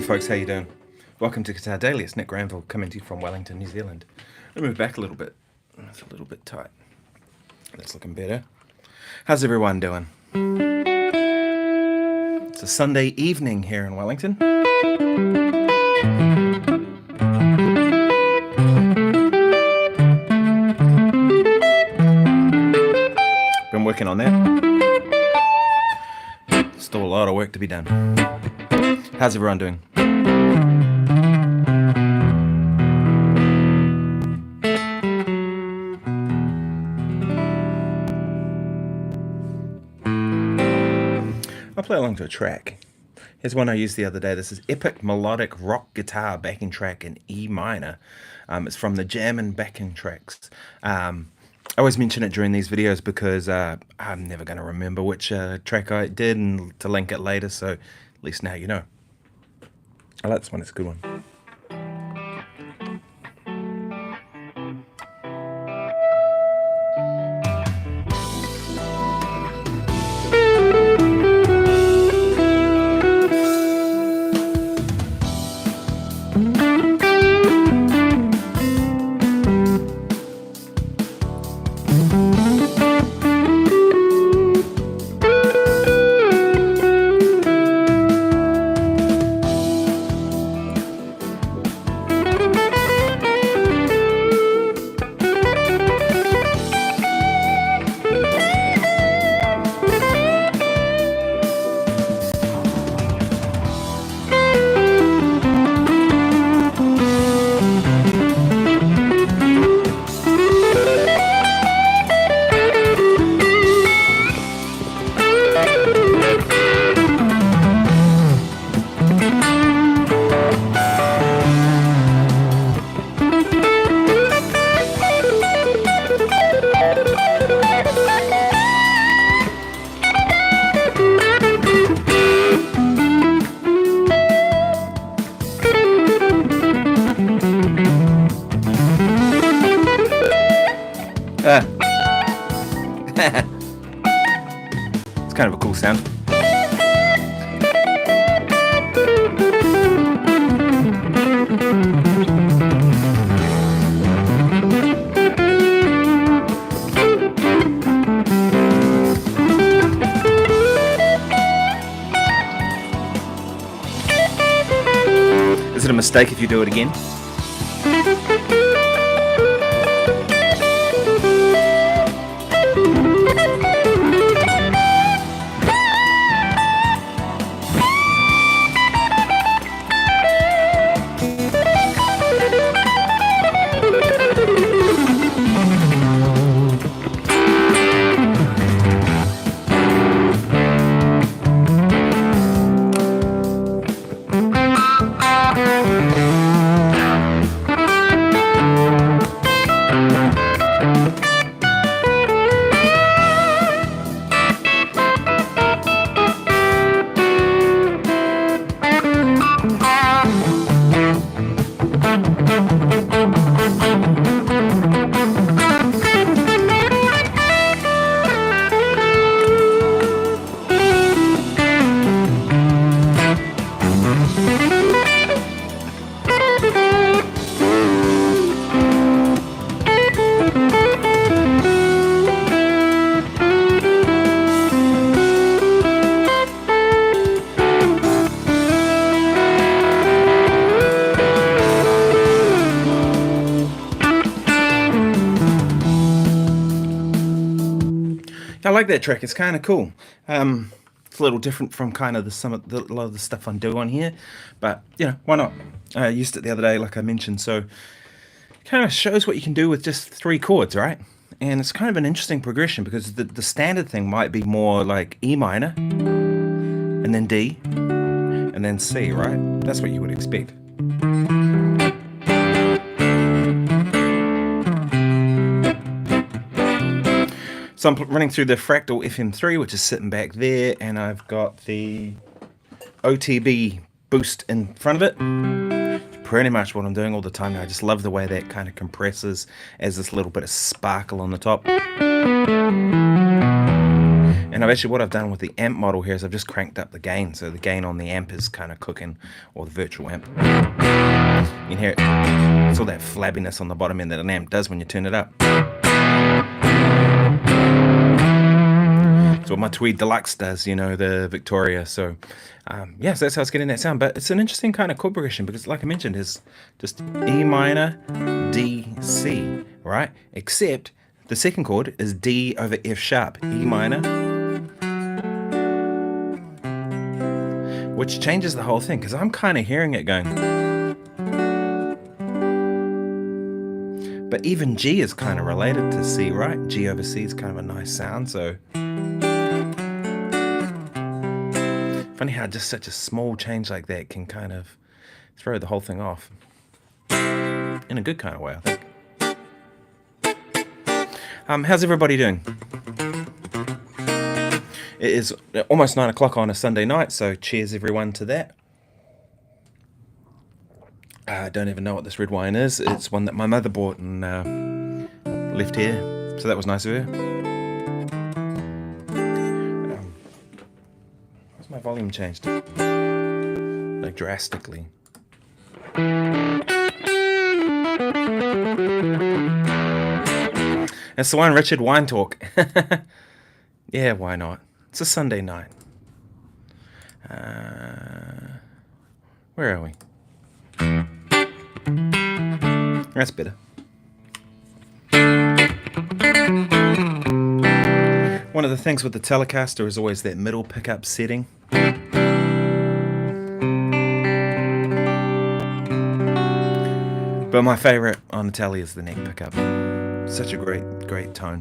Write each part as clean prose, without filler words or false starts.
folks, how you doing? Welcome to Guitar Daily. It's Nick Granville coming to you from Wellington, New Zealand. I'll move back a little bit. It's a little bit tight. That's looking better. How's everyone doing? It's a Sunday evening here in Wellington. Been working on that. Still a lot of work to be done. How's everyone doing? I'll play along to a track. Here's one I used the other day. This is Epic Melodic Rock Guitar backing track in E minor. It's from the Jammin' backing tracks. I always mention it during these videos because I'm never going to remember which track I did and to link it later, so at least now you know. I like this one, it's a good one. It's kind of a cool sound. Is it a mistake if you do it again? I like that track. It's kind of cool. It's a little different from kind of a lot of the stuff I'm doing here, but you know, why not? I used it the other day, like I mentioned, so kind of shows what you can do with just 3 chords, right? And it's kind of an interesting progression because the standard thing might be more like E minor, and then D, and then C, right? That's what you would expect. So I'm running through the Fractal FM3, which is sitting back there, and I've got the OTB boost in front of it. Pretty much what I'm doing all the time now. I just love the way that kind of compresses as this little bit of sparkle on the top. And what I've done with the amp model here is I've just cranked up the gain, so the gain on the amp is kind of cooking, or the virtual amp. You can hear it. It's all that flabbiness on the bottom end that an amp does when you turn it up. It's what my Tweed Deluxe does, the Victoria. So, yeah, so that's how it's getting that sound. But it's an interesting kind of chord progression because, like I mentioned, is just E minor, D, C, right? Except the second chord is D over F sharp, E minor, which changes the whole thing because I'm kind of hearing it going. But even G is kind of related to C, right? G over C is kind of a nice sound, so. Funny how just such a small change like that can kind of throw the whole thing off. In a good kind of way, I think. How's everybody doing? It is almost 9 o'clock on a Sunday night, so cheers everyone to that. I don't even know what this red wine is. It's one that my mother bought and left here, so that was nice of her. What's my volume changed? Like drastically. That's the one, Richard, wine talk. Yeah, why not? It's a Sunday night. Where are we? That's better. One of the things with the Telecaster is always that middle pickup setting. But my favorite on the Tele is the neck pickup. Such a great tone.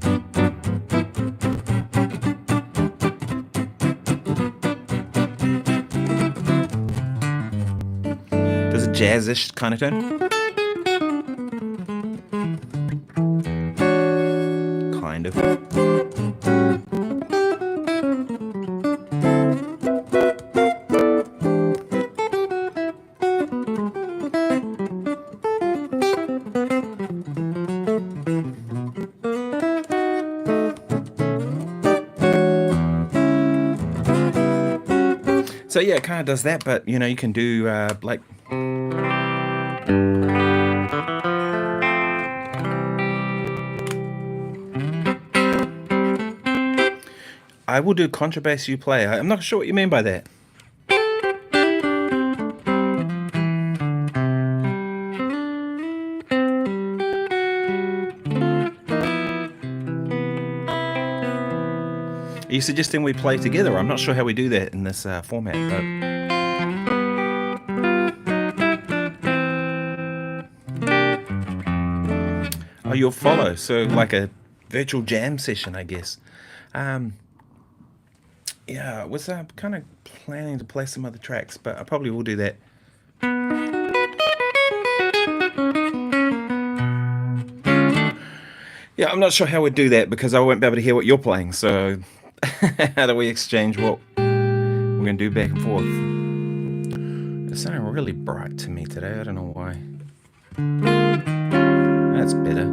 Does a jazzish kind of tone? Kind of. So yeah, it kind of does that, but you can do like I will do contrabass you play. I'm not sure what you mean by that. Are you suggesting we play together? I'm not sure how we do that in this format, but oh, you'll follow, so like a virtual jam session, I guess. Yeah, I was kind of planning to play some other tracks, but I probably will do that. Yeah, I'm not sure how we'd do that because I won't be able to hear what you're playing, so how do we exchange what we're going to do back and forth? It's sounding really bright to me today, I don't know why. That's better.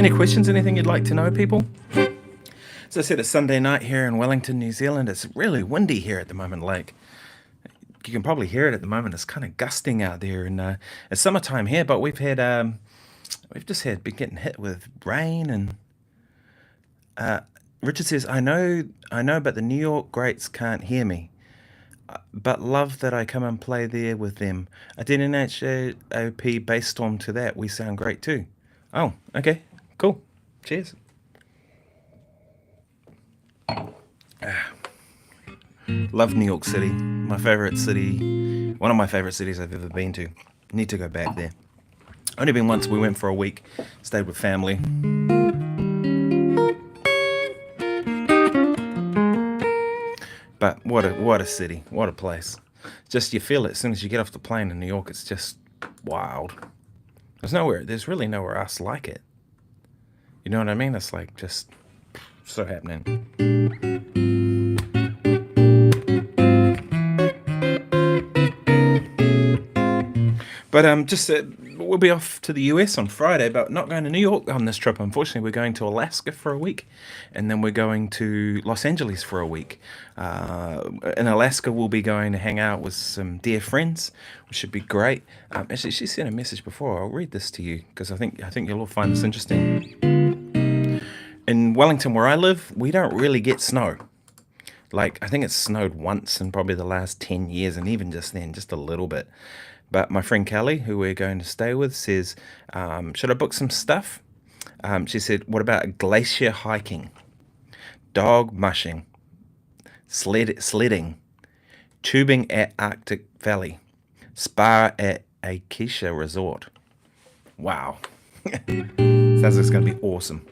Any questions, anything you'd like to know, people? As I said, it's Sunday night here in Wellington, New Zealand. It's really windy here at the moment. Like, you can probably hear it at the moment. It's kind of gusting out there, and it's summertime here, but we've been getting hit with rain. And Richard says, I know, but the New York greats can't hear me. But love that I come and play there with them. I did an HOP bass storm to that. We sound great too. Oh, okay, cool. Cheers. Love New York City. My favorite city. One of my favorite cities I've ever been to. Need to go back there. Only been once. We went for a week. Stayed with family. But what a city. What a place. Just you feel it as soon as you get off the plane in New York. It's just wild. There's really nowhere else like it. You know what I mean? It's like just so happening. But we'll be off to the US on Friday, but not going to New York on this trip. Unfortunately, we're going to Alaska for a week, and then we're going to Los Angeles for a week. In Alaska, we'll be going to hang out with some dear friends, which should be great. Actually, she sent a message before. I'll read this to you because I think you'll all find this interesting. In Wellington, where I live, we don't really get snow. Like, I think it's snowed once in probably the last 10 years, and even just then, just a little bit. But my friend Kelly, who we're going to stay with, says, should I book some stuff? She said, what about glacier hiking, dog mushing, sledding, tubing at Arctic Valley, spa at Acacia Resort? Wow. Sounds like it's going to be awesome.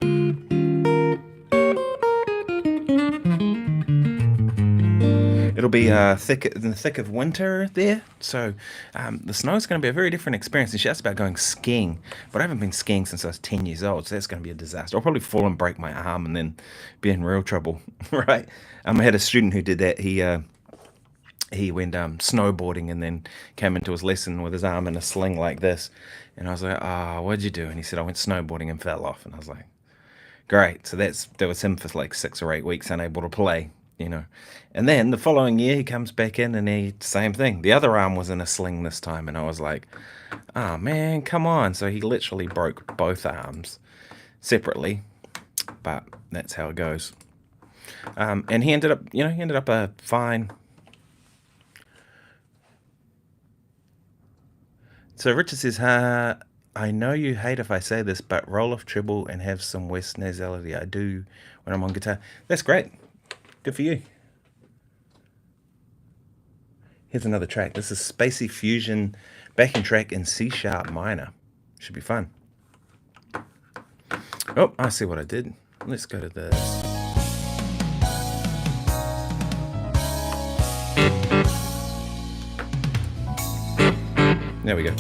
It'll be in the thick of winter there, so the snow is going to be a very different experience. And she asked about going skiing, but I haven't been skiing since I was 10 years old, so that's going to be a disaster. I'll probably fall and break my arm and then be in real trouble, right? I had a student who did that. He went snowboarding and then came into his lesson with his arm in a sling like this, and I was like, what'd you do? And he said, I went snowboarding and fell off, and I was like, great. So that was him for like 6 or 8 weeks, unable to play. You know, and then the following year he comes back in and same thing. The other arm was in a sling this time, and I was like, oh man, come on. So he literally broke both arms separately, but that's how it goes. And he ended up a fine. So Richard says, I know you hate if I say this, but roll off treble and have some West nasality. I do when I'm on guitar. That's great. Good for you. Here's another track. This is Spacey Fusion backing track in C# minor. Should be fun. Oh, I see what I did. Let's go to this. There we go.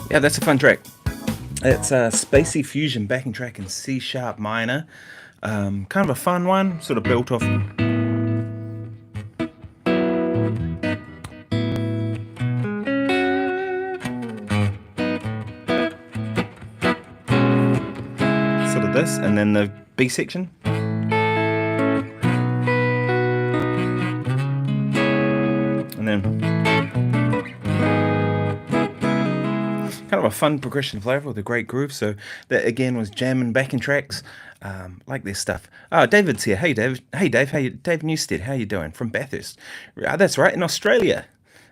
Yeah, that's a fun track. It's a Spacey Fusion backing track in C sharp minor. Kind of a fun one, sort of built off. Sort of this, and then the B section. And then kind of a fun progression flavor with a great groove. So that again was jamming backing tracks. Like this stuff. Oh, David's here. Hey, Dave. Hey, Dave. Hey, Dave Newstead. How you doing? From Bathurst. That's right, in Australia,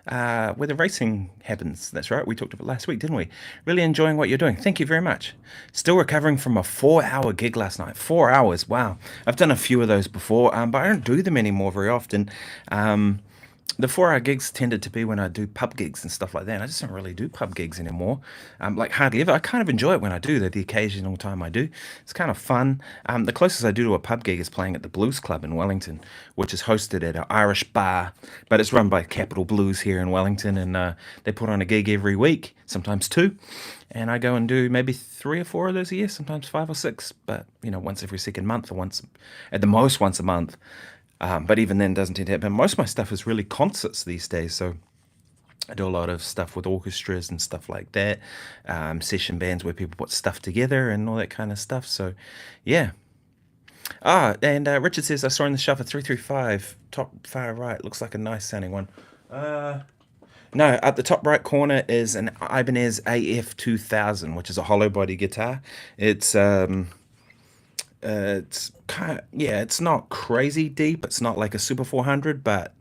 where the racing happens. That's right. We talked about it last week, didn't we? Really enjoying what you're doing. Thank you very much. Still recovering from a 4-hour gig last night. 4 hours. Wow. I've done a few of those before, but I don't do them anymore very often. The 4-hour gigs tended to be when I do pub gigs and stuff like that. And I just don't really do pub gigs anymore, like hardly ever. I kind of enjoy it when I do, the occasional time I do. It's kind of fun. The closest I do to a pub gig is playing at the Blues Club in Wellington, which is hosted at an Irish bar, but it's run by Capital Blues here in Wellington, and they put on a gig every week, sometimes 2. And I go and do maybe 3 or 4 of those a year, sometimes 5 or 6, but once every second month, or once at the most once a month. But even then, doesn't tend to happen. Most of my stuff is really concerts these days, so I do a lot of stuff with orchestras and stuff like that, session bands where people put stuff together and all that kind of stuff. So, yeah. And Richard says, I saw in the shelf a 335, top far right. Looks like a nice sounding one. No, at the top right corner is an Ibanez AF2000, which is a hollow body guitar. It's kind of, it's not crazy deep. It's not like a Super 400, but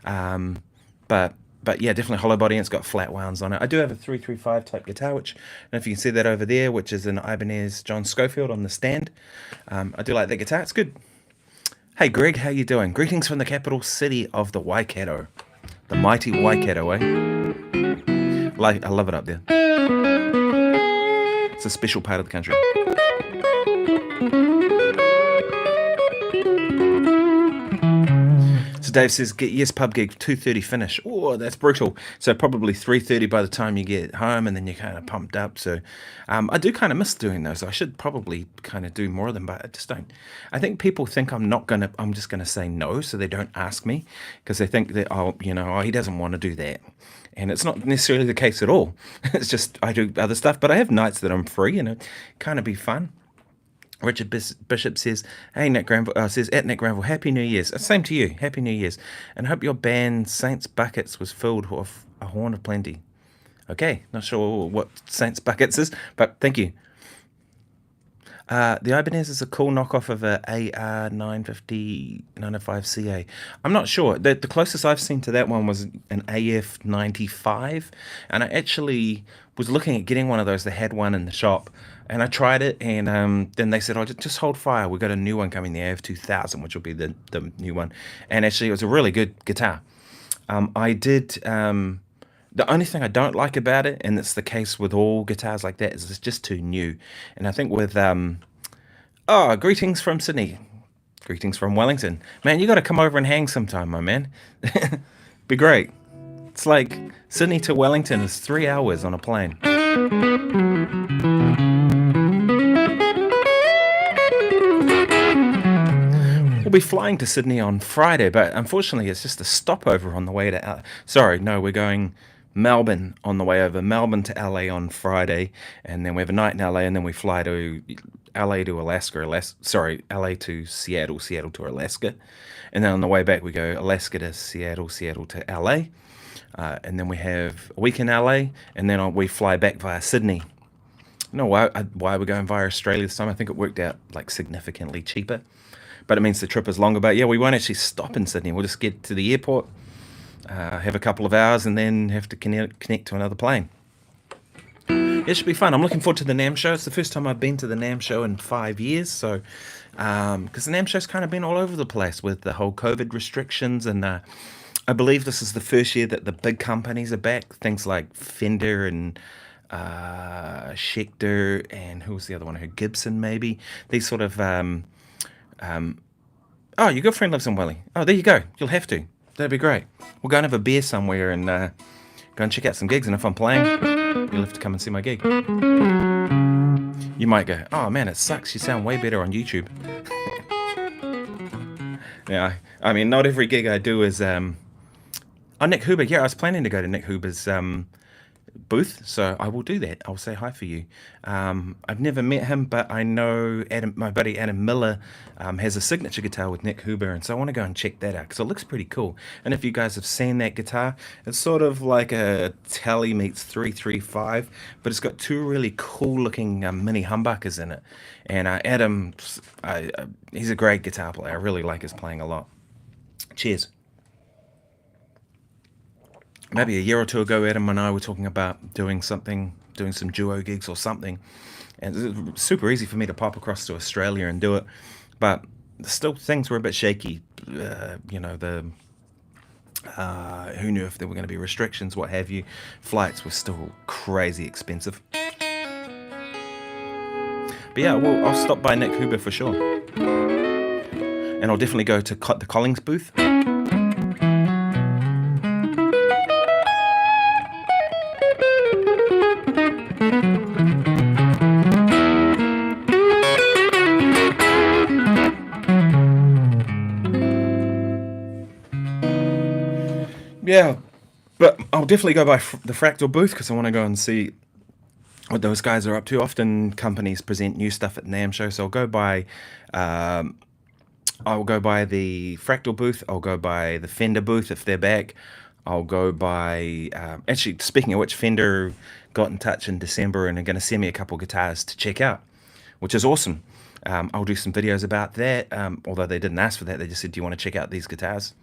yeah, definitely hollow body, and it's got flat wounds on it. I do have a 335 type guitar, which I don't know if you can see that over there, which is an Ibanez John Schofield on the stand. I do like that guitar. It's good. Hey, Greg, how you doing? Greetings from the capital city of the Waikato. The mighty Waikato, eh? I love it up there. It's a special part of the country. So Dave says, yes, pub gig, 2:30 finish. Oh, that's brutal. So probably 3:30 by the time you get home, and then you're kind of pumped up. So I do kind of miss doing those. I should probably kind of do more of them, but I just don't. I think people think I'm just going to say no, so they don't ask me, because they think that, he doesn't want to do that. And it's not necessarily the case at all. It's just I do other stuff, but I have nights that I'm free, and it kind of be fun. Richard Bishop says, hey, Nick Granville, says, at Nick Granville, Happy New Year's. Same to you, Happy New Year's. And I hope your band, Saints Buckets, was filled with a horn of plenty. Okay, not sure what Saints Buckets is, but thank you. The Ibanez is a cool knockoff of a AR950 905CA. I'm not sure. The closest I've seen to that one was an AF95, and I actually was looking at getting one of those. They had one in the shop, and I tried it, and then they said, just hold fire. We've got a new one coming, the AF2000, which will be the new one. And actually, it was a really good guitar. I did... The only thing I don't like about it, and it's the case with all guitars like that, is it's just too new. And I think with, greetings from Sydney. Greetings from Wellington. Man, you got to come over and hang sometime, my man. Be great. It's like Sydney to Wellington is 3 hours on a plane. We'll be flying to Sydney on Friday, but unfortunately it's just a stopover on the way to... we're going... Melbourne on the way over. Melbourne to LA on Friday, and then we have a night in LA, and then we fly to LA to Alaska, LA to Seattle, Seattle to Alaska, and then on the way back we go Alaska to Seattle, Seattle to LA, and then we have a week in LA, and then we fly back via Sydney. I don't know why we're going via Australia this time. I think it worked out like significantly cheaper, but it means the trip is longer. But yeah, we won't actually stop in Sydney. We'll just get to the airport, have a couple of hours, and then have to connect to another plane. It should be fun. I'm looking forward to the NAMM show. It's the first time I've been to the NAMM show in 5 years. So, because the NAMM show's kind of been all over the place with the whole COVID restrictions, and I believe this is the first year that the big companies are back. Things like Fender and Schecter, and who was the other one? Gibson, maybe. These sort of your girlfriend lives in Welly. Oh, there you go. You'll have to. That'd be great. We'll go and have a beer somewhere and go and check out some gigs. And if I'm playing, you'll have to come and see my gig. You might go, oh man, it sucks, you sound way better on YouTube. Yeah, I mean, not every gig I do is... Oh, Nick Huber, yeah, I was planning to go to Nick Huber's booth, so I will do that. I'll say hi for you. I've never met him, but I know my buddy Adam Miller has a signature guitar with Nick Huber, and so I want to go and check that out because it looks pretty cool. And if you guys have seen that guitar, it's sort of like a Tele meets 335, but it's got two really cool looking mini humbuckers in it. And Adam, he's a great guitar player. I really like his playing a lot. Cheers. Maybe a year or two ago, Adam and I were talking about doing some duo gigs or something, and it was super easy for me to pop across to Australia and do it, but still things were a bit shaky. You know, who knew if there were going to be restrictions, what have you. Flights were still crazy expensive. But yeah, well, I'll stop by Nick Huber for sure, and I'll definitely go to the Collings booth. Yeah, but I'll definitely go by the Fractal booth because I want to go and see what those guys are up to. Often companies present new stuff at NAMM show, so I'll go by the Fractal booth. I'll go by the Fender booth if they're back. I'll go by actually, speaking of which, Fender got in touch in December and are going to send me a couple guitars to check out, which is awesome. I'll do some videos about that, although they didn't ask for that. They just said, do you want to check out these guitars?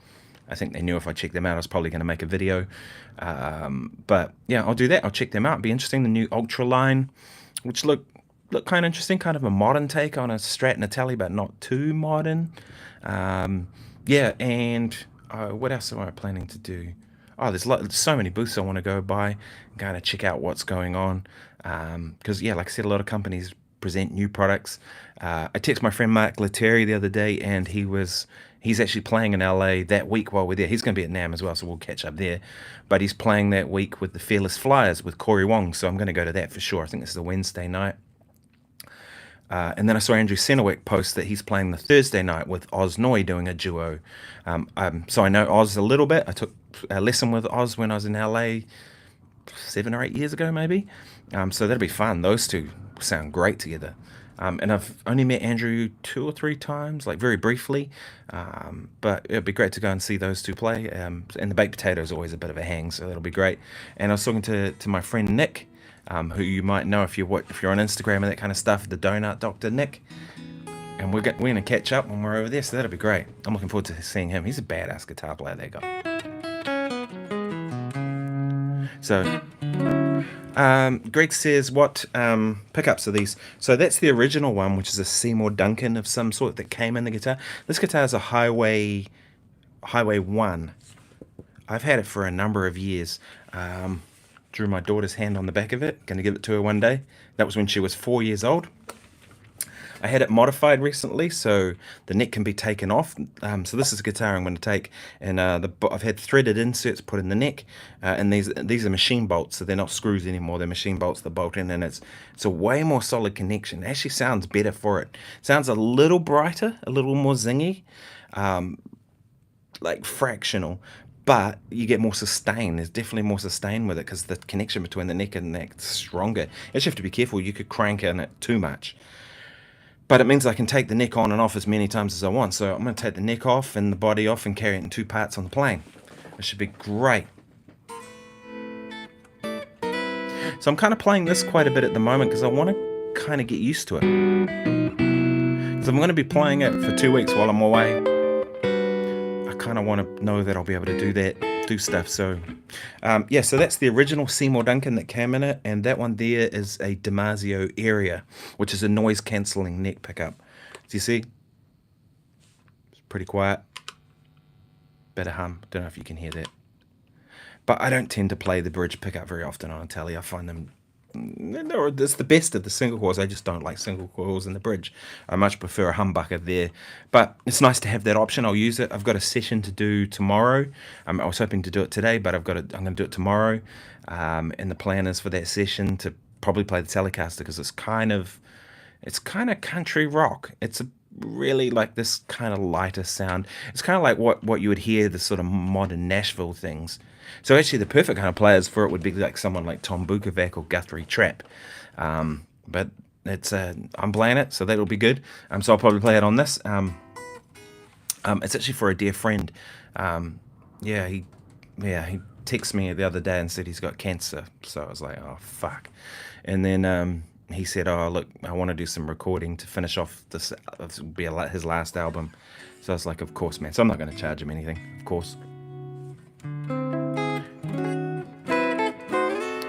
I think they knew if I checked them out, I was probably going to make a video. But yeah, I'll do that. I'll check them out. It'll be interesting. The new Ultra line, which look kind of interesting, kind of a modern take on a Strat and a Tele, but not too modern. Yeah, and what else am I planning to do? Oh, there's so many booths I want to go by, kind of check out what's going on. Because yeah, like I said, a lot of companies present new products. I texted my friend Mark Lettieri the other day, and he's actually playing in LA that week while we're there. He's going to be at NAMM as well, so we'll catch up there. But he's playing that week with the Fearless Flyers with Corey Wong, so I'm going to go to that for sure. I think this is a Wednesday night. And then I saw Andrew Senewick post that he's playing the Thursday night with Oz Noy doing a duo. So I know Oz a little bit. I took a lesson with Oz when I was in LA 7 or 8 years ago, maybe. So that'll be fun. Those two sound great together. And I've only met Andrew 2 or 3 times, like very briefly. But it'd be great to go and see those two play. And the baked potato is always a bit of a hang, so that'll be great. And I was talking to my friend Nick, who you might know if you're on Instagram and that kind of stuff, the Donut Doctor Nick. And we're going to catch up when we're over there, so that'll be great. I'm looking forward to seeing him. He's a badass guitar player, that guy. So, Greg says, what pickups are these? So that's the original one, which is a Seymour Duncan of some sort that came in the guitar. This guitar is a Highway 1. I've had it for a number of years. Drew my daughter's hand on the back of it. Going to give it to her one day. That was when she was 4 years old. I had it modified recently, so the neck can be taken off. So this is a guitar I'm going to take, and I've had threaded inserts put in the neck, and these are machine bolts, so they're not screws anymore. They're machine bolts that bolt in, and it's a way more solid connection. It actually sounds better for it. Sounds a little brighter, a little more zingy, like fractional. But you get more sustain. There's definitely more sustain with it because the connection between the neck and the neck is stronger. You just have to be careful. You could crank in it too much. But it means I can take the neck on and off as many times as I want. So I'm going to take the neck off and the body off and carry it in 2 parts on the plane. It should be great. So I'm kind of playing this quite a bit at the moment because I want to kind of get used to it. Because I'm going to be playing it for 2 weeks while I'm away. I kind of want to know that I'll be able to do stuff. So yeah, so that's the original Seymour Duncan that came in it, and that one there is a Damasio Area, which is a noise cancelling neck pickup. Do you see? It's pretty quiet. Better hum. Don't know if you can hear that. But I don't tend to play the bridge pickup very often on a Tele. I find them no, it's the best of the single coils. I just don't like single coils in the bridge. I much prefer a humbucker there. But it's nice to have that option. I'll use it. I've got a session to do tomorrow. I was hoping to do it today, but I'm going to do it tomorrow. And the plan is for that session to probably play the Telecaster because it's kind of country rock. It's a really like this kind of lighter sound. It's kind of like what you would hear the sort of modern Nashville things. So actually the perfect kind of players for it would be like someone like Tom Bukovac or Guthrie Trapp. But it's I'm playing it, so that'll be good. So I'll probably play it on this. It's actually for a dear friend. He texted me the other day and said he's got cancer. So I was like, oh fuck. And then he said, oh look, I want to do some recording to finish off this. This will be his last album. So I was like, of course, man. So I'm not going to charge him anything, of course.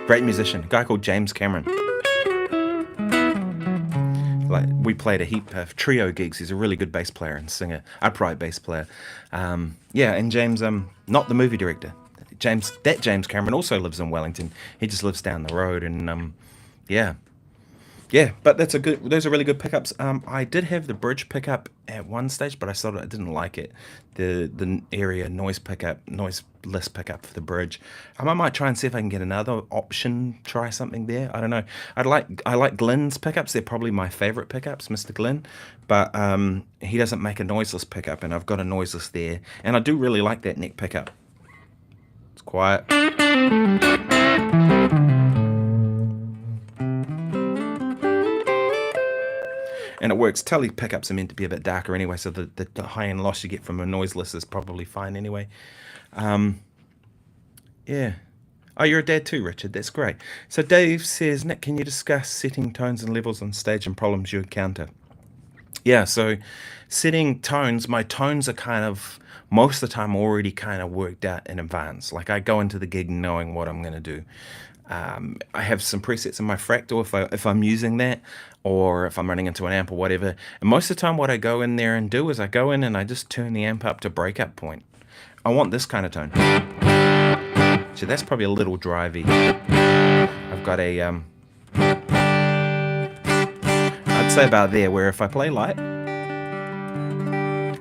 Great musician, a guy called James Cameron. Like we played a heap of trio gigs. He's a really good bass player and singer, upright bass player. And James, not the movie director. James Cameron also lives in Wellington. He just lives down the road, and but those are really good pickups. I did have the bridge pickup at one stage, but I didn't like it. The area noiseless pickup for the bridge. I might try and see if I can get another option. Try something there. I don't know. I like Glenn's pickups. They're probably my favorite pickups, Mr. Glenn. But he doesn't make a noiseless pickup, and I've got a noiseless there. And I do really like that neck pickup. It's quiet. And it works. Tele pickups are meant to be a bit darker anyway, so the high-end loss you get from a noiseless is probably fine anyway. Oh, you're a dad too, Richard. That's great. So Dave says, Nick, can you discuss setting tones and levels on stage and problems you encounter? Yeah, so setting tones, my tones are kind of, most of the time already kind of worked out in advance. Like I go into the gig knowing what I'm going to do. I have some presets in my Fractal if I'm using that, or if I'm running into an amp or whatever. And most of the time what I go in there and do is I go in and I just turn the amp up to breakup point. I want this kind of tone. So that's probably a little drivey. I've got a, I'd say about there, where if I play light,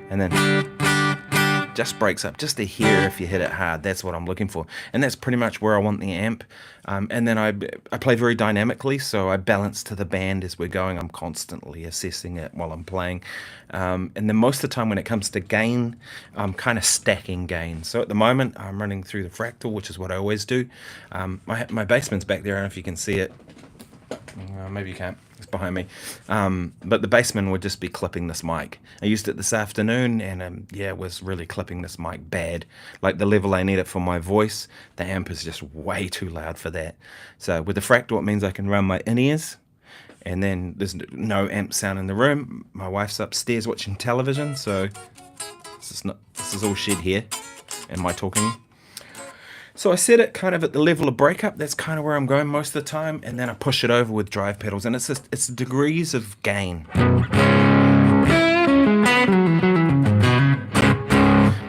and then just breaks up, just to hear if you hit it hard. That's what I'm looking for, and that's pretty much where I want the amp. And then I play very dynamically, so I balance to the band as we're going. I'm constantly assessing it while I'm playing, and then most of the time when it comes to gain, I'm kind of stacking gain. So at the moment I'm running through the Fractal, which is what I always do. My bassman's back there. I don't know if you can see it. Maybe you can't. It's behind me. But the bassman would just be clipping this mic. I used it this afternoon, and it was really clipping this mic bad. Like the level I need it for my voice, the amp is just way too loud for that. So with the Fractal, it means I can run my in-ears, and then there's no amp sound in the room. My wife's upstairs watching television, so this is all shed here, and my talking. So I set it kind of at the level of breakup. That's kind of where I'm going most of the time, and then I push it over with drive pedals, and it's degrees of gain.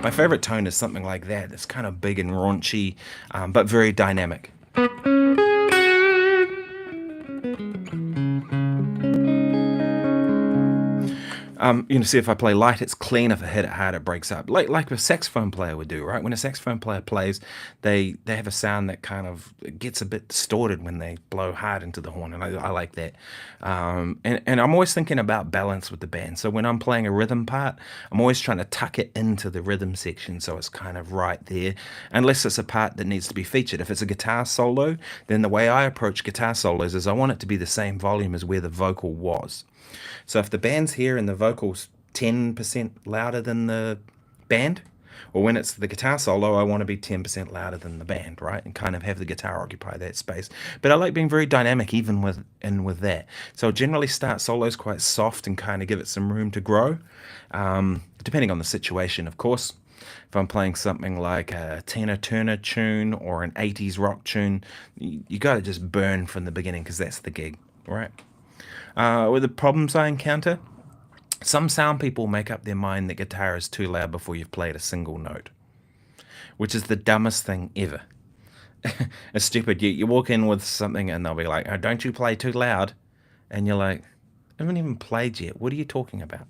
My favorite tone is something like that. It's kind of big and raunchy, but very dynamic. See if I play light, it's clean. If I hit it hard, it breaks up. Like a saxophone player would do, right? When a saxophone player plays, they have a sound that kind of gets a bit distorted when they blow hard into the horn, and I like that. And I'm always thinking about balance with the band. So when I'm playing a rhythm part, I'm always trying to tuck it into the rhythm section so it's kind of right there, unless it's a part that needs to be featured. If it's a guitar solo, then the way I approach guitar solos is I want it to be the same volume as where the vocal was. So if the band's here and the vocal's 10% louder than the band, or when it's the guitar solo, I want to be 10% louder than the band, right? And kind of have the guitar occupy that space. But I like being very dynamic even with that. So I'll generally start solos quite soft and kind of give it some room to grow, depending on the situation, of course. If I'm playing something like a Tina Turner tune or an 80s rock tune, you got to just burn from the beginning because that's the gig, right? With the problems I encounter, some sound people make up their mind that guitar is too loud before you've played a single note, which is the dumbest thing ever. It's stupid. You walk in with something and they'll be like, "Oh, don't you play too loud?" And you're like, "I haven't even played yet. What are you talking about?"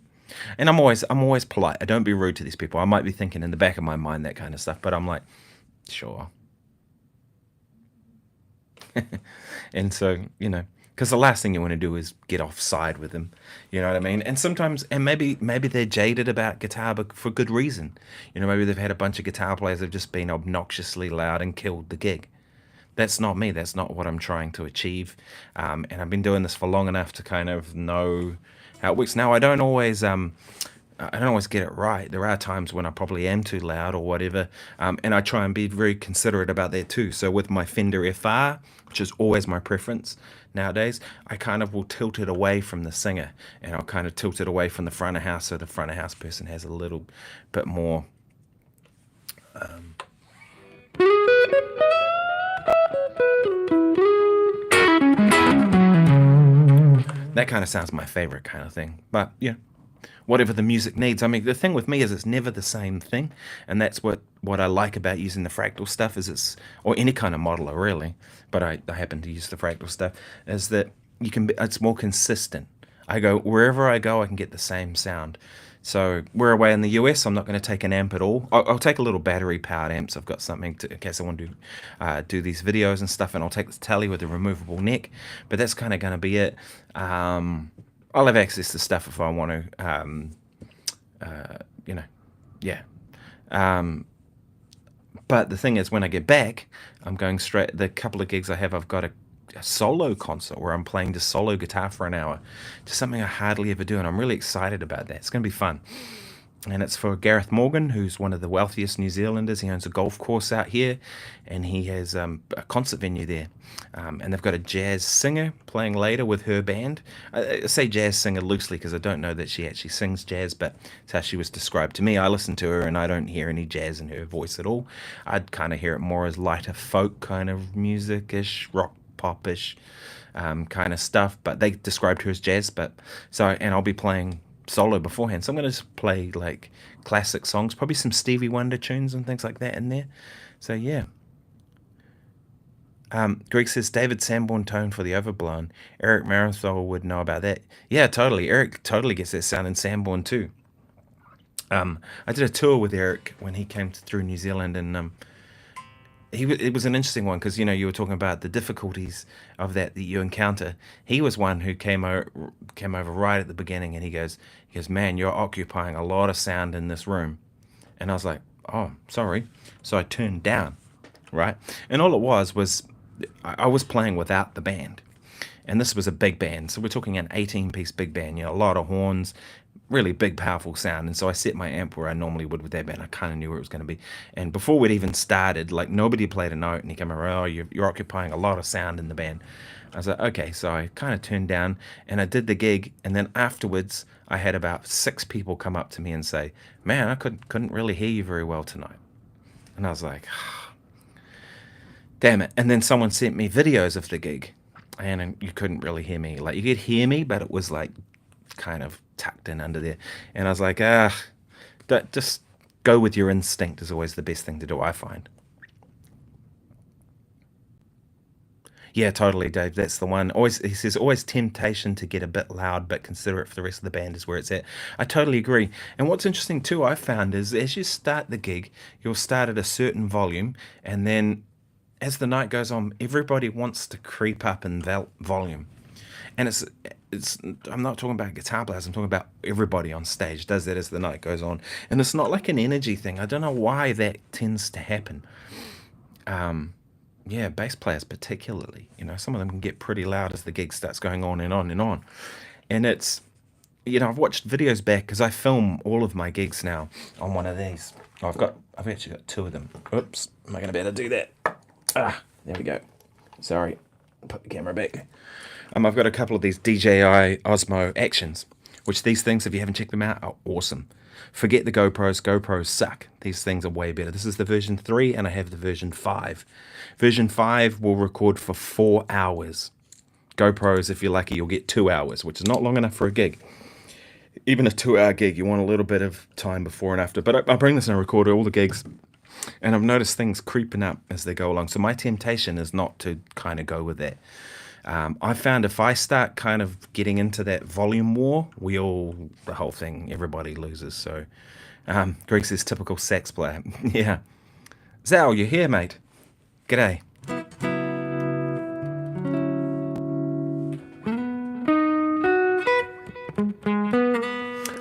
And I'm always polite. I don't be rude to these people. I might be thinking in the back of my mind that kind of stuff, but I'm like, sure. And so, because the last thing you want to do is get offside with them. You know what I mean? And sometimes, and maybe they're jaded about guitar, but for good reason. Maybe they've had a bunch of guitar players that have just been obnoxiously loud and killed the gig. That's not me. That's not what I'm trying to achieve. And I've been doing this for long enough to kind of know how it works. Now, I don't always get it right. There are times when I probably am too loud or whatever, and I try and be very considerate about that too. So with my Fender FR, which is always my preference nowadays, I kind of will tilt it away from the singer, and I'll kind of tilt it away from the front of house so the front of house person has a little bit more. That kind of sounds my favorite kind of thing. But yeah, whatever the music needs. I mean, the thing with me is it's never the same thing, and that's what I like about using the fractal stuff is or any kind of modeler really, but I happen to use the fractal stuff, is that it's more consistent. Wherever I go, I can get the same sound. So we're away in the US. I'm not going to take an amp at all. I'll take a little battery powered amp. So I've got something in case I want to do these videos and stuff, and I'll take the tele with a removable neck. But that's kind of going to be it. I'll have access to stuff if I want to. Yeah. But the thing is, when I get back, I'm going straight. The couple of gigs I have, I've got a solo concert where I'm playing the solo guitar for an hour, just something I hardly ever do, and I'm really excited about that. It's going to be fun. And it's for Gareth Morgan, who's one of the wealthiest New Zealanders. He owns a golf course out here, and he has a concert venue there. And they've got a jazz singer playing later with her band. I say jazz singer loosely because I don't know that she actually sings jazz, but it's how she was described to me. I listen to her, and I don't hear any jazz in her voice at all. I'd kind of hear it more as lighter folk kind of music-ish, rock pop-ish kind of stuff. But they described her as jazz. And I'll be playing solo beforehand, so I'm going to just play like classic songs, probably some Stevie Wonder tunes and things like that in there. So yeah. Greg says David Sanborn tone for the Overblown. Eric Marienthal would know about that. Yeah, totally. Eric totally gets that sound in Sanborn too. I did a tour with Eric when he came through New Zealand, and it was an interesting one because you were talking about the difficulties of that you encounter. He was one who came over right at the beginning, and he goes, "Man, you're occupying a lot of sound in this room," and I was like, "Oh, sorry." So I turned down, right, and all it was I was playing without the band, and this was a big band, so we're talking an 18-piece big band, a lot of horns. Really big, powerful sound. And so I set my amp where I normally would with that band. I kind of knew where it was going to be. And before we'd even started, like nobody played a note, and he came around, "Oh, you're occupying a lot of sound in the band." I was like, okay. So I kind of turned down, and I did the gig. And then afterwards, I had about 6 people come up to me and say, "Man, I couldn't really hear you very well tonight." And I was like, damn it. And then someone sent me videos of the gig, and you couldn't really hear me. Like you could hear me, but it was like kind of tucked in under there. And I was like, just go with your instinct is always the best thing to do, I find. Yeah, totally, Dave. That's the one. Always, he says, always temptation to get a bit loud, but consider it for the rest of the band is where it's at. I totally agree. And what's interesting too, I found, is as you start the gig, you'll start at a certain volume, and then as the night goes on, everybody wants to creep up in volume. And I'm not talking about guitar players, I'm talking about everybody on stage does that as the night goes on. And it's not like an energy thing. I don't know why that tends to happen. Yeah, bass players particularly. Some of them can get pretty loud as the gig starts going on and on and on. And it's, I've watched videos back because I film all of my gigs now on one of these. I've actually got 2 of them. Oops, am I going to be able to do that? There we go. Sorry, put the camera back. I've got a couple of these DJI Osmo Actions, which these things, if you haven't checked them out, are awesome. Forget the GoPros. GoPros suck. These things are way better. This is the version 3, and I have the version 5. Version 5 will record for 4 hours. GoPros, if you're lucky, you'll get 2 hours, which is not long enough for a gig. Even a 2-hour gig, you want a little bit of time before and after. But I bring this and I record all the gigs And I've noticed things creeping up as they go along. So my temptation is not to kind of go with that. I found if I start kind of getting into that volume war, the whole thing, everybody loses. So Greg says, typical sax player. Yeah. Zal, you're here, mate. G'day.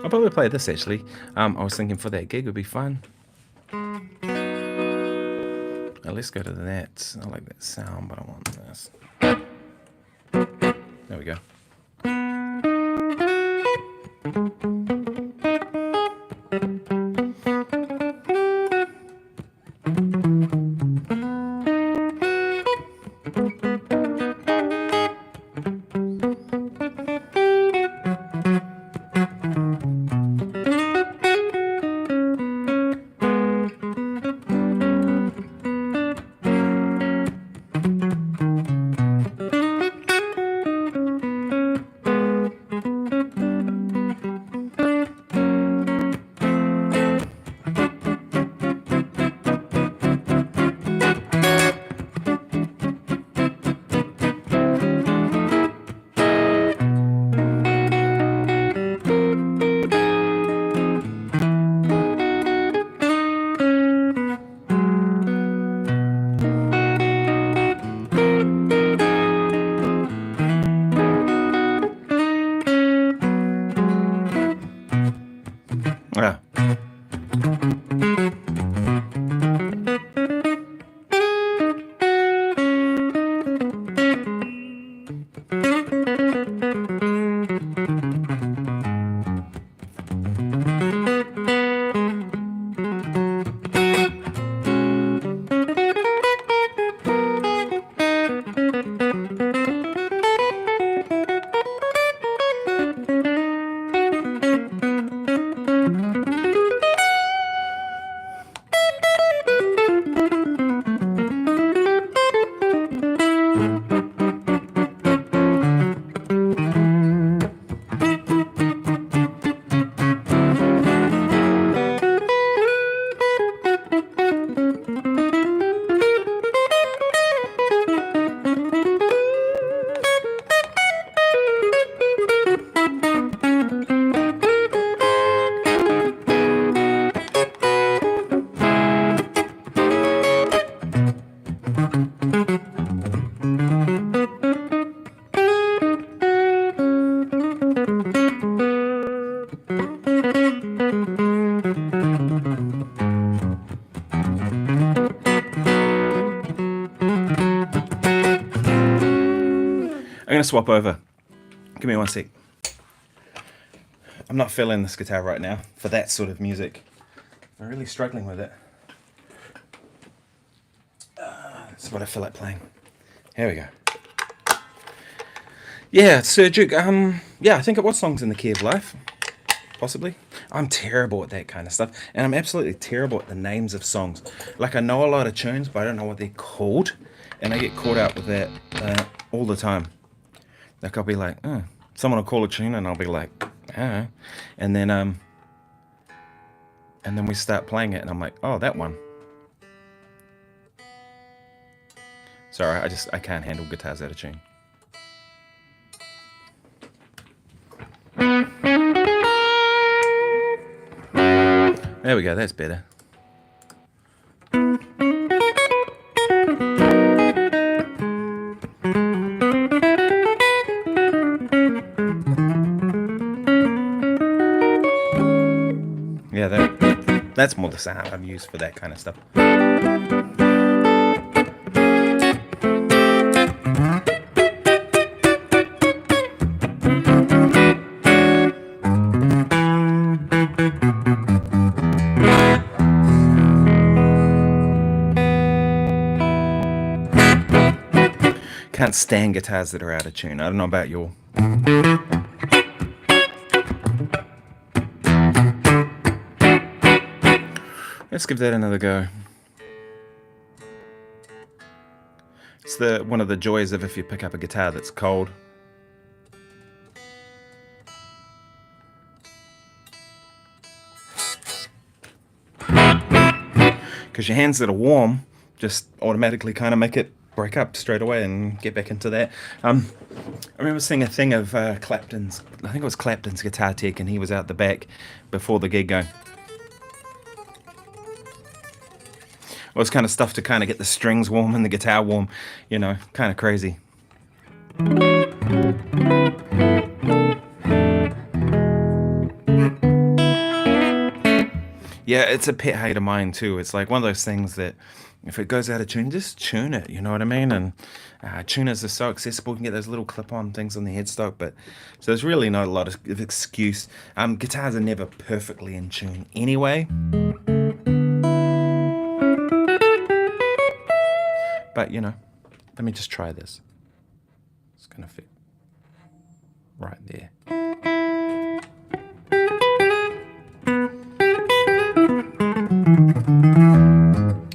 I'll probably play this actually. I was thinking for that gig would be fun. Now let's go to that. I like that sound, but I want this. There we go. I'm going to swap over. Give me one sec. I'm not feeling this guitar right now for that sort of music. I'm really struggling with it. That's what I feel like playing. Here we go. Yeah, Sir Duke. Yeah, I think it was Songs in the Key of Life. Possibly. I'm terrible at that kind of stuff. And I'm absolutely terrible at the names of songs. Like, I know a lot of tunes, but I don't know what they're called. And I get caught out with that all the time. Like, I'll be like, oh. Someone will call a tune and I'll be like, oh. And then we start playing it and I'm like, oh, that one. Sorry, I can't handle guitars out of tune. There we go, that's better. Yeah, that's more the sound I've used for that kind of stuff. Can't stand guitars that are out of tune. I don't know about you. Let's give that another go. It's one of the joys of if you pick up a guitar that's cold. Because because your hands that are warm just automatically kind of make it break up straight away and get back into that. I remember seeing a thing of Clapton's, I think it was Clapton's guitar tech, and he was out the back before the gig going, it was kind of stuff to kind of get the strings warm and the guitar warm, you know, kind of crazy. Yeah, it's a pet hate of mine too. It's like one of those things that if it goes out of tune, just tune it, you know what I mean? And tuners are so accessible. You can get those little clip-on things on the headstock, but so there's really not a lot of excuse. Guitars are never perfectly in tune anyway. But, you know, let me just try this. It's going to fit right there.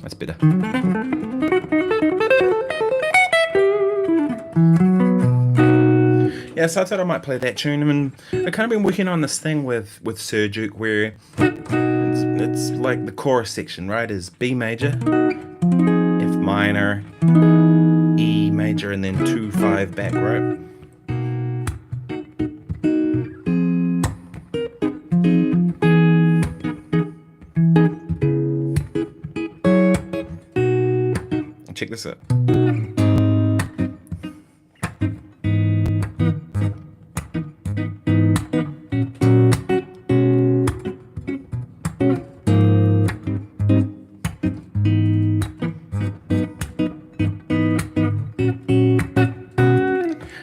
That's better. Yeah, so I thought I might play that tune. And I've kind of been working on this thing with Sir Duke where it's like the chorus section, right, is B major, F minor, E major, and then 2-5 back, right? Check this out.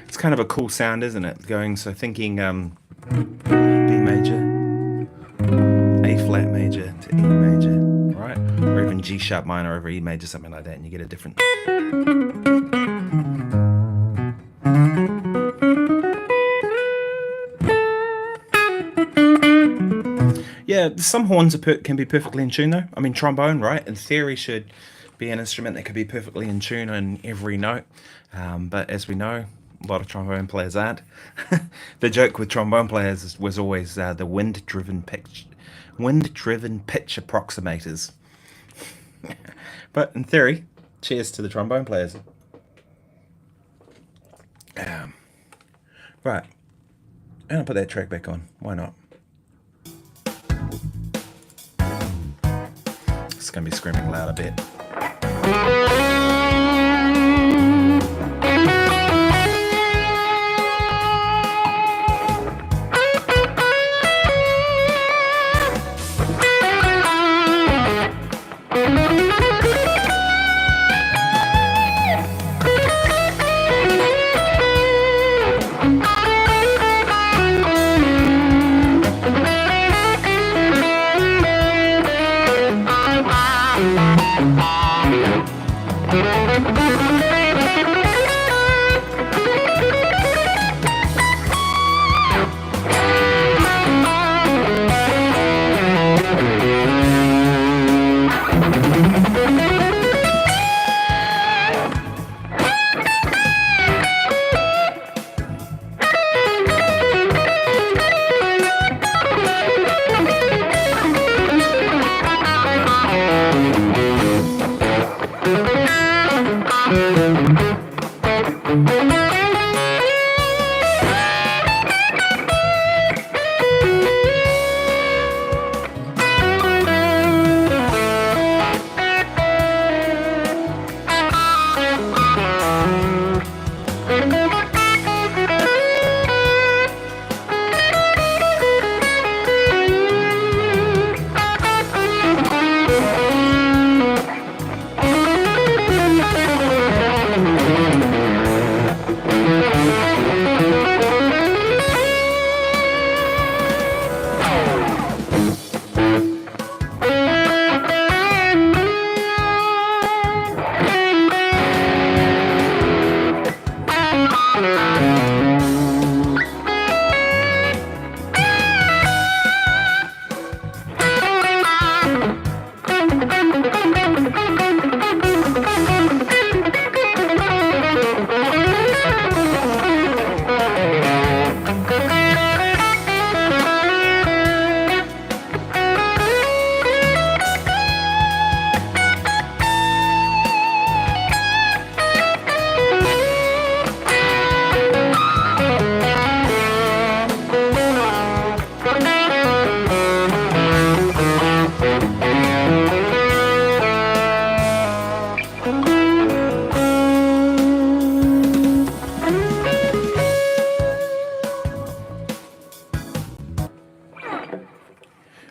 It's kind of a cool sound, isn't it? Going, so thinking B major, A flat major to E major, right? Or even G sharp minor over E major, something like that, and you get a different. Yeah, some horns can be perfectly in tune though. I mean, trombone, right, in theory should be an instrument that could be perfectly in tune on every note. But as we know, a lot of trombone players aren't. The joke with trombone players was always the wind-driven pitch approximators. But in theory, cheers to the trombone players. Right, and I'll put that track back on. Why not? It's going to be screaming loud a bit.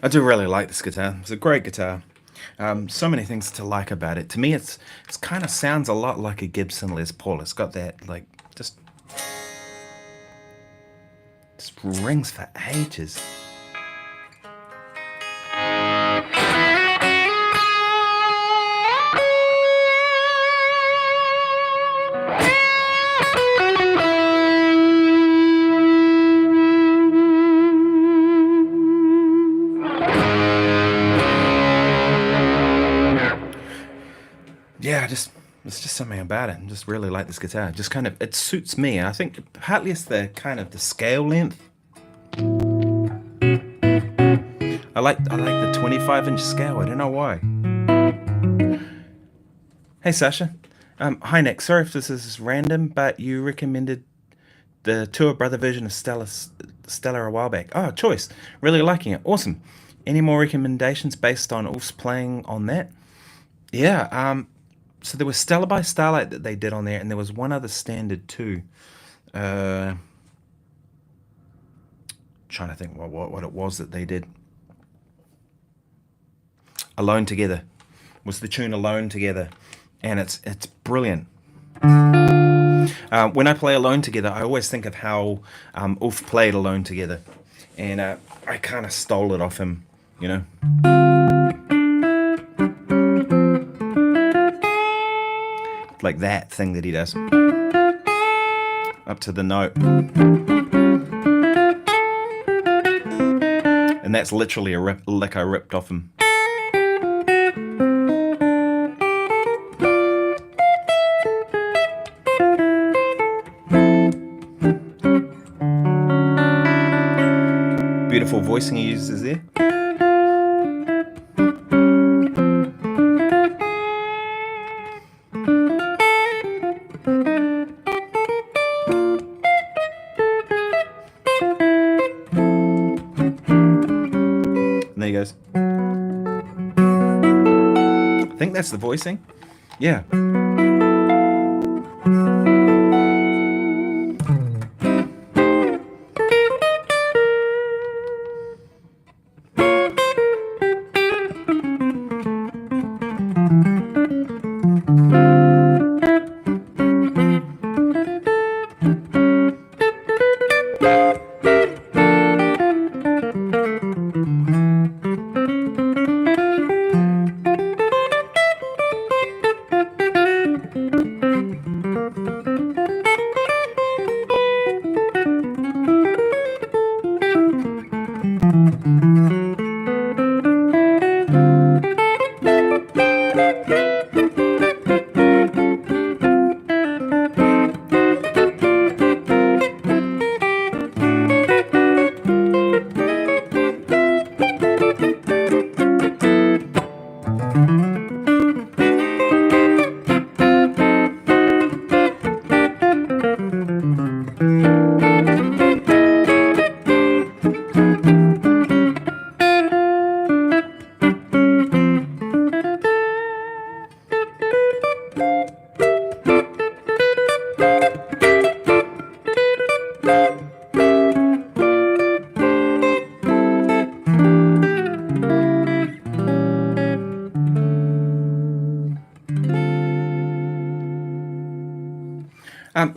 I do really like this guitar. It's a great guitar. So many things to like about it. To me, it's kind of sounds a lot like a Gibson Les Paul. It's got that like just rings for ages. Yeah, it's just something about it. I just really like this guitar. Just kind of, it suits me. And I think partly it's the kind of the scale length. I like the 25-inch scale. I don't know why. Hey Sasha. Hi Nick. Sorry if this is random, but you recommended the Tour Brother version of Stellar a while back. Oh, choice. Really liking it. Awesome. Any more recommendations based on Ulf's playing on that? Yeah. So there was Stellar by Starlight that they did on there, and there was one other standard too. Trying to think what it was that they did. Alone Together was the tune Alone Together, and it's brilliant. When I play Alone Together, I always think of how Ulf played Alone Together, and I kind of stole it off him, you know. Like that thing that he does up to the note, and that's literally a lick I ripped off him. Beautiful voicing he uses there. I think that's the voicing. Yeah.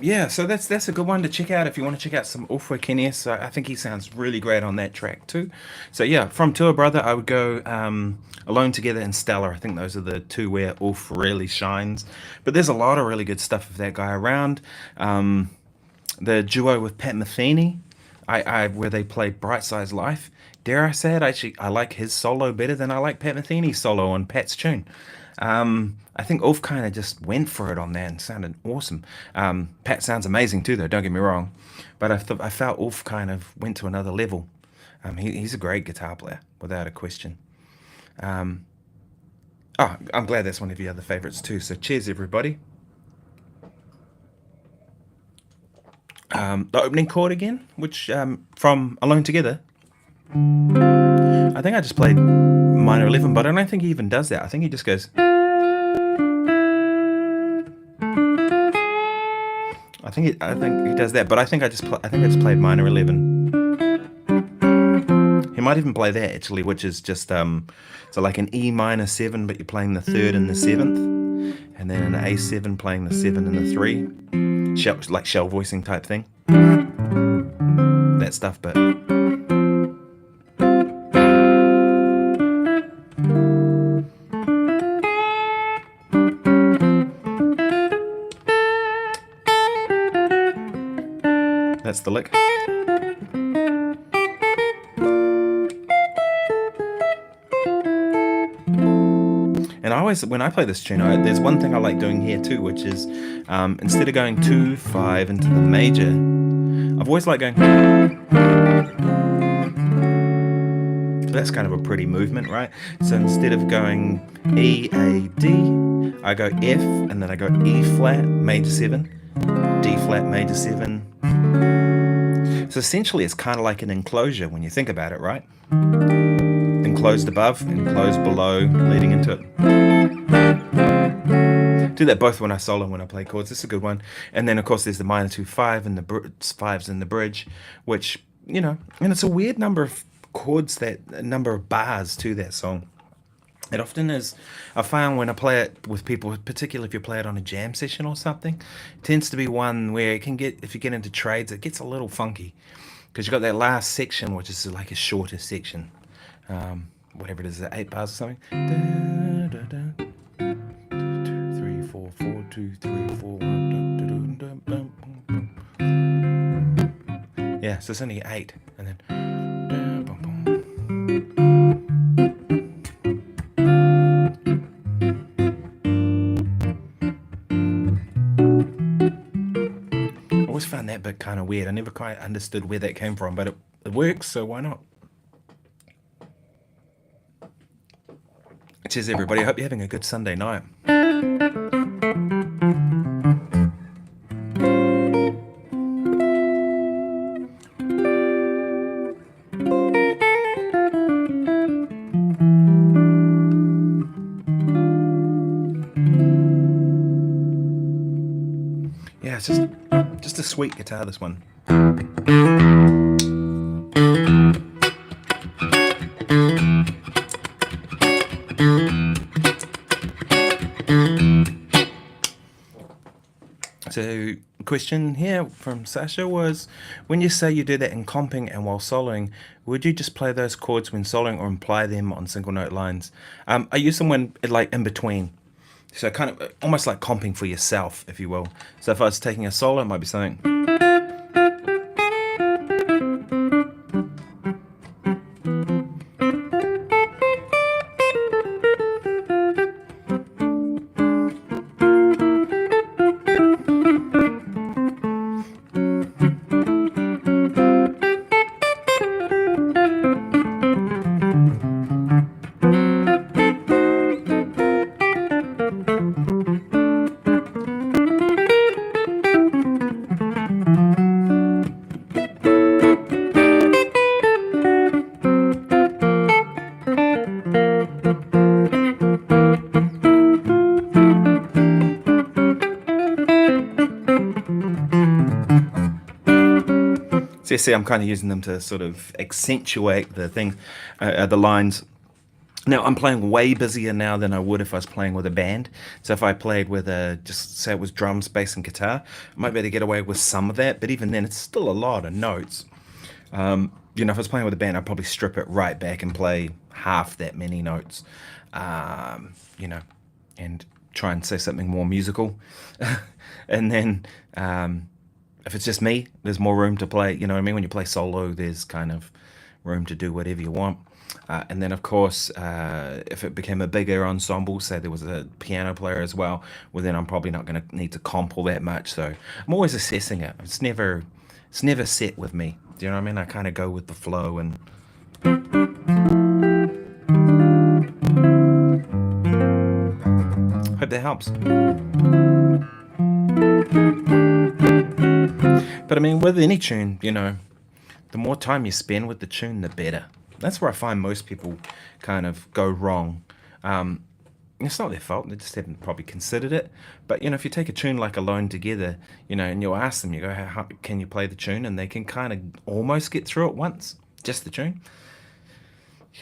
Yeah, so that's a good one to check out if you want to check out some Ulf Kenius. I think he sounds really great on that track too. So yeah, from Tour Brother, I would go Alone Together and Stellar. I think those are the two where Ulf really shines. But there's a lot of really good stuff of that guy around. The duo with Pat Metheny, where they play Bright Side's Life. Dare I say it, I like his solo better than I like Pat Metheny's solo on Pat's tune. I think Ulf kind of just went for it on that and sounded awesome. Pat sounds amazing too, though, don't get me wrong. But I felt Ulf kind of went to another level. He's a great guitar player, without a question. I'm glad that's one of your other favourites too. So cheers, everybody. The opening chord again, which from Alone Together. I think I just played minor 11, but I don't think he even does that. I think he just goes. I think he does that, but I just played minor 11. He might even play that actually, which is just so like an E minor 7, but you're playing the 3rd and the 7th, and then an A7 playing the 7 and the 3, like shell voicing type thing. That stuff, but that's the lick. And I always, when I play this tune, there's one thing I like doing here too, which is instead of going 2, 5 into the major, I've always liked going. So that's kind of a pretty movement, right? So instead of going E, A, D, I go F, and then I go E flat, major 7, D flat, major 7. So essentially it's kind of like an enclosure when you think about it, right? Enclosed above, enclosed below, leading into it. Do that both when I solo and when I play chords. It's a good one. And then of course there's the minor 2 5 and the 5s in the bridge, which, you know, and it's a weird number of chords, that number of bars to that song. It often is. I found when I play it with people, particularly if you play it on a jam session or something, it tends to be one where it can get, if you get into trades, it gets a little funky because you've got that last section, which is like a shorter section. Whatever it is, 8 bars or something. 2, 3, 4, 4, 2, 3, 4, 1. Yeah, so it's only 8, and then. I always found that bit kind of weird. I never quite understood where that came from, but it works, so why not? Cheers, everybody. I hope you're having a good Sunday night. Yeah, it's just a sweet guitar, this one. So, question here from Sasha was, when you say you do that in comping and while soloing, would you just play those chords when soloing or imply them on single note lines? I use them when like in between, so kind of almost like comping for yourself, if you will. So if I was taking a solo, it might be something. So you see, I'm kind of using them to sort of accentuate the thing, the lines. Now, I'm playing way busier now than I would if I was playing with a band. So if I played with just say it was drums, bass, and guitar, I might be able to get away with some of that. But even then, it's still a lot of notes. You know, if I was playing with a band, I'd probably strip it right back and play half that many notes. You know, and try and say something more musical. And then if it's just me, there's more room to play. You know what I mean? When you play solo, there's kind of room to do whatever you want. And then, of course, if it became a bigger ensemble, say there was a piano player as well, then I'm probably not going to need to comp all that much. So I'm always assessing it. It's never set with me. Do you know what I mean? I kind of go with the flow and... Hope that helps. But I mean, with any tune, you know, the more time you spend with the tune, the better. That's where I find most people kind of go wrong. It's not their fault, they just haven't probably considered it. But, you know, if you take a tune like Alone Together, you know, and you'll ask them, you go, how can you play the tune? And they can kind of almost get through it once, just the tune.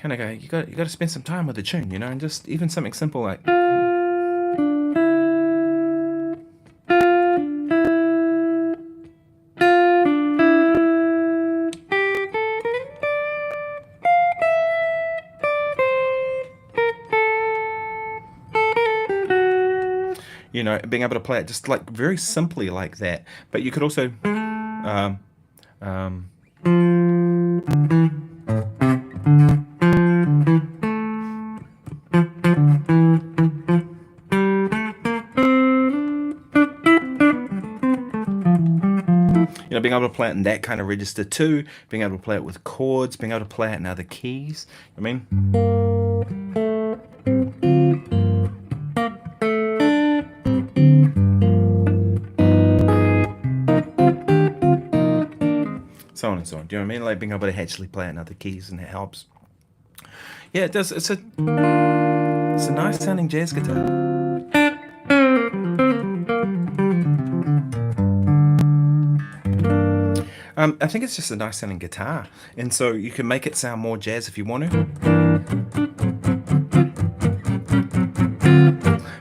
kind of go, you got to spend some time with the tune, you know, and just even something simple like, you know, being able to play it just like very simply like that. But you could also, being able to play it in that kind of register too, being able to play it with chords, being able to play it in other keys. I mean, so on and so on. Do you know what I mean? Like being able to actually play it in other keys, and it helps. Yeah, it does. It's a nice sounding jazz guitar. I think it's just a nice sounding guitar, and so you can make it sound more jazz if you want to.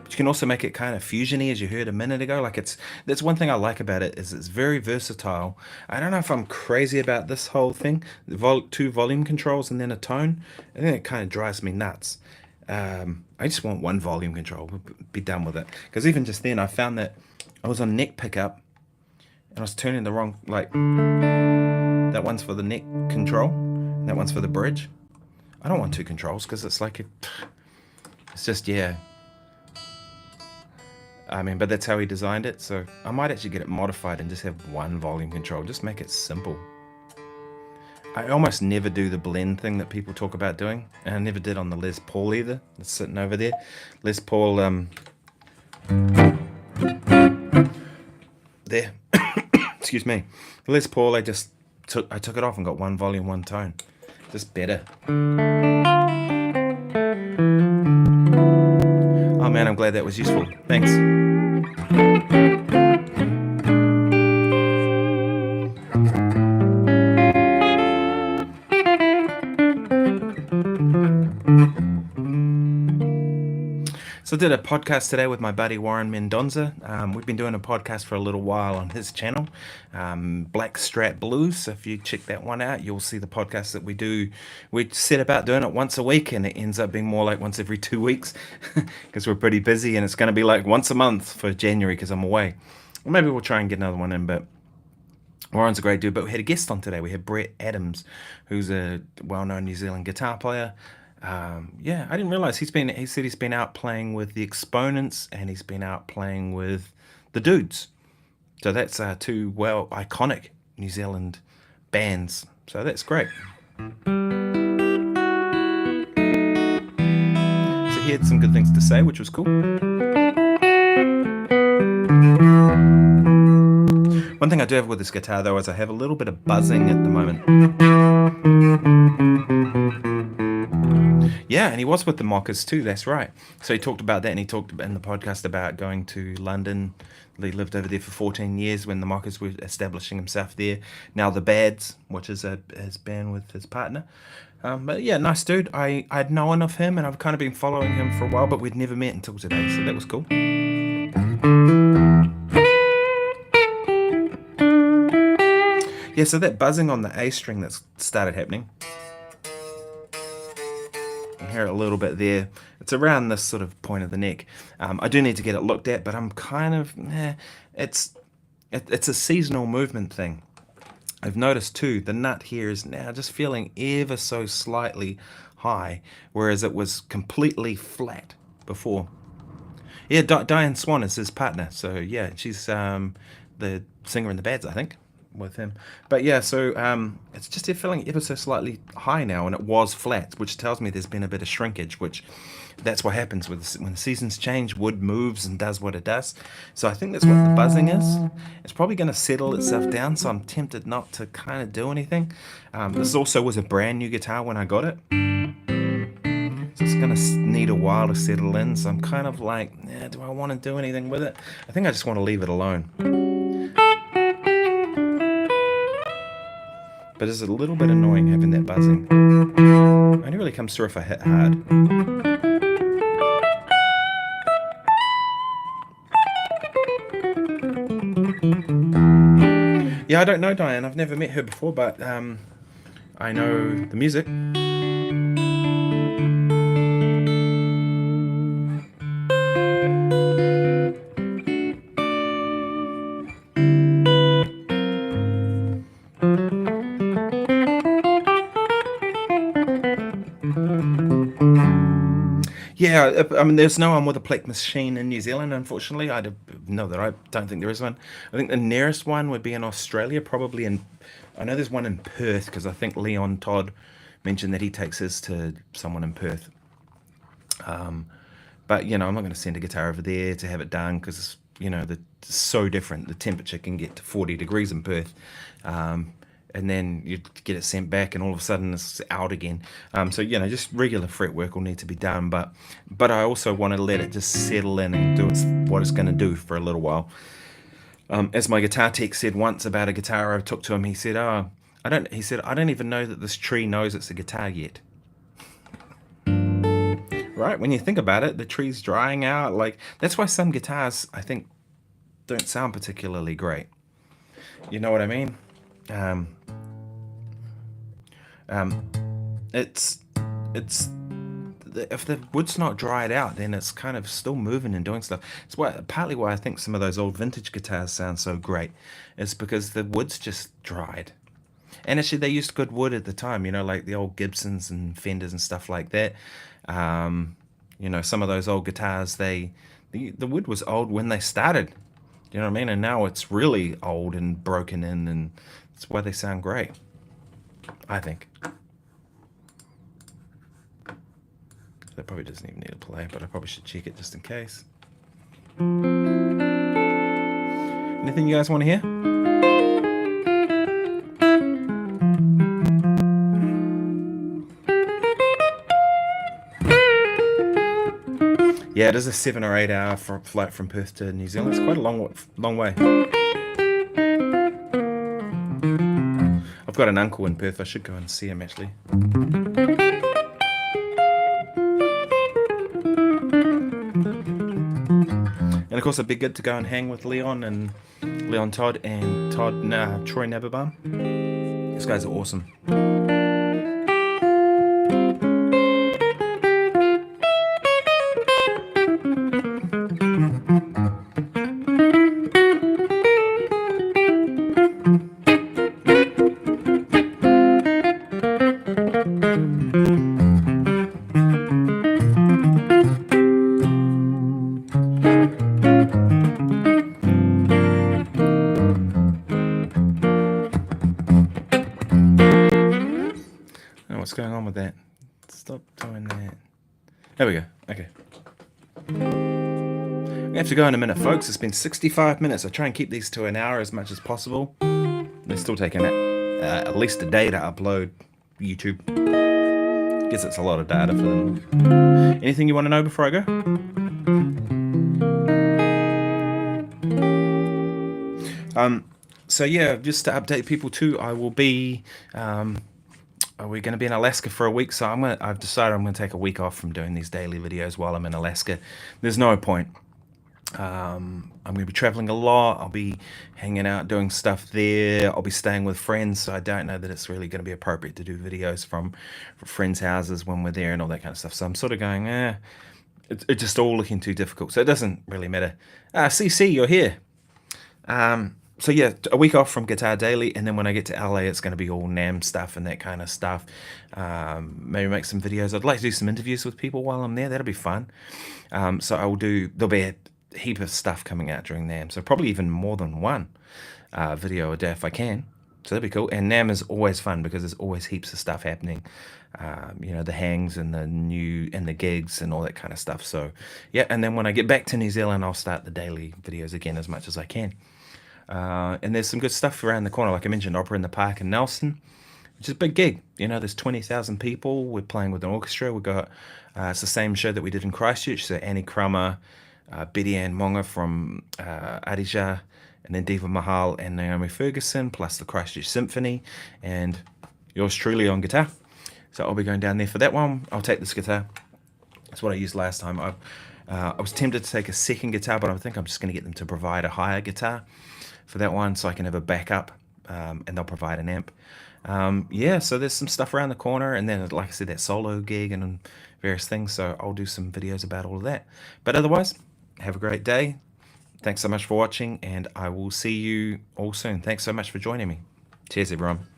But you can also make it kind of fusiony, as you heard a minute ago. Like that's one thing I like about it, is it's very versatile. I don't know if I'm crazy about this whole thing, two volume controls and then a tone. I think it kind of drives me nuts. I just want one volume control, be done with it. Because even just then I found that I was on neck pickup and I was turning the wrong, like, that one's for the neck control, and that one's for the bridge. I don't want two controls, because it's like, it's just, yeah. I mean, but that's how he designed it, so I might actually get it modified and just have one volume control, just make it simple. I almost never do the blend thing that people talk about doing, and I never did on the Les Paul either. It's sitting over there. Les Paul, there. Excuse me. Les Paul, I took it off and got one volume, one tone. Just better. Oh man, I'm glad that was useful. Thanks. So I did a podcast today with my buddy Warren Mendonza. We've been doing a podcast for a little while on his channel, Black Strat Blues. So if you check that one out, you'll see the podcast that we do. We set about doing it once a week, and it ends up being more like once every 2 weeks because we're pretty busy, and it's going to be like once a month for January because I'm away. Or maybe we'll try and get another one in, but Warren's a great dude. But we had a guest on today. We had Brett Adams, who's a well-known New Zealand guitar player. Yeah, I didn't realize he said he's been out playing with the Exponents, and he's been out playing with the Dudes. So that's two iconic New Zealand bands. So that's great. So he had some good things to say, which was cool. One thing I do have with this guitar though is I have a little bit of buzzing at the moment. Yeah, and he was with the Mockers too, that's right. So he talked about that, and he talked in the podcast about going to London. He lived over there for 14 years when the Mockers were establishing himself there. Now the Bads, which is his band with his partner. But yeah, nice dude. I'd known of him, and I've kind of been following him for a while, but we'd never met until today, so that was cool. Yeah, so that buzzing on the A string that's started happening. Hear it a little bit there. It's around this sort of point of the neck. I do need to get it looked at, but I'm kind of it's a seasonal movement thing. I've noticed too, the nut here is now just feeling ever so slightly high, whereas it was completely flat before. Yeah, Diane Swan is his partner, so yeah, she's the singer in the Bads, I think, with him. But yeah, so it's just feeling ever so slightly high now, and it was flat, which tells me there's been a bit of shrinkage, which that's what happens when the seasons change. Wood moves and does what it does. So I think that's what the buzzing is. It's probably going to settle itself down, so I'm tempted not to kind of do anything. This also was a brand new guitar when I got it, so it's going to need a while to settle in. So I'm kind of like, do I want to do anything with it? I think I just want to leave it alone. but it's a little bit annoying having that buzzing. It only really comes through if I hit hard. Yeah, I don't know Diane. I've never met her before, but I know the music. Yeah, I mean, there's no one with a Plek machine in New Zealand, unfortunately. I don't think there is one. I think the nearest one would be in Australia, probably I know there's one in Perth, because I think Leon Todd mentioned that he takes his to someone in Perth. But, I'm not going to send a guitar over there to have it done, because, it's so different. The temperature can get to 40 degrees in Perth. And then you get it sent back, and all of a sudden it's out again. So just regular fret work will need to be done, but I also want to let it just settle in and do what it's going to do for a little while. As my guitar tech said once about a guitar I took to him, he said, I don't even know that this tree knows it's a guitar yet. Right? When you think about it, the tree's drying out. Like, that's why some guitars, I think, don't sound particularly great. You know what I mean? It's if the wood's not dried out, then it's kind of still moving and doing stuff. It's partly why I think some of those old vintage guitars sound so great. It's because the wood's just dried. And actually, they used good wood at the time, like the old Gibsons and Fenders and stuff like that. Some of those old guitars, the wood was old when they started. You know what I mean? And now it's really old and broken in, and that's why they sound great, I think. That probably doesn't even need a play, but I probably should check it just in case. Anything you guys want to hear? Yeah, it is a 7 or 8 hour flight from Perth to New Zealand. It's quite a long way. I've got an uncle in Perth. I should go and see him, actually. And of course, it'd be good to go and hang with Leon Todd and Troy Naberbaum. These guys are awesome. What's going on with that? Stop doing that. There we go. Okay. We have to go in a minute, folks. It's been 65 minutes. I try and keep these to an hour as much as possible. They're still taking at least a day to upload YouTube. I guess it's a lot of data for them. Anything you want to know before I go? So yeah, just to update people too, I will be we're going to be in Alaska for a week, so I've decided I'm going to take a week off from doing these daily videos while I'm in Alaska. There's no point. I'm going to be traveling a lot. I'll be hanging out, doing stuff there. I'll be staying with friends, so I don't know that it's really going to be appropriate to do videos from friends' houses when we're there and all that kind of stuff. So I'm sort of going, it's just all looking too difficult. So it doesn't really matter. CC, you're here. So yeah, a week off from Guitar Daily, and then when I get to LA, it's going to be all NAMM stuff and that kind of stuff. Maybe make some videos. I'd like to do some interviews with people while I'm there. That'll be fun. So there'll be a heap of stuff coming out during NAMM. So probably even more than one video a day if I can. So that'd be cool. And NAMM is always fun because there's always heaps of stuff happening. The hangs and the gigs and all that kind of stuff. So yeah, and then when I get back to New Zealand, I'll start the daily videos again as much as I can. And there's some good stuff around the corner. Like I mentioned, Opera in the Park in Nelson, which is a big gig. There's 20,000 people. We're playing with an orchestra. We've got, it's the same show that we did in Christchurch. So Annie Crummer, Betty Ann Monga from Arija, and then Diva Mahal and Naomi Ferguson, plus the Christchurch Symphony, and yours truly on guitar. So I'll be going down there for that one. I'll take this guitar. That's what I used last time. I was tempted to take a second guitar, but I think I'm just going to get them to provide a higher guitar for that one, so I can have a backup, and they'll provide an amp. Yeah, so there's some stuff around the corner, and then, like I said, that solo gig and various things, so I'll do some videos about all of that. But otherwise, have a great day. Thanks so much for watching, and I will see you all soon. Thanks so much for joining me. Cheers, everyone.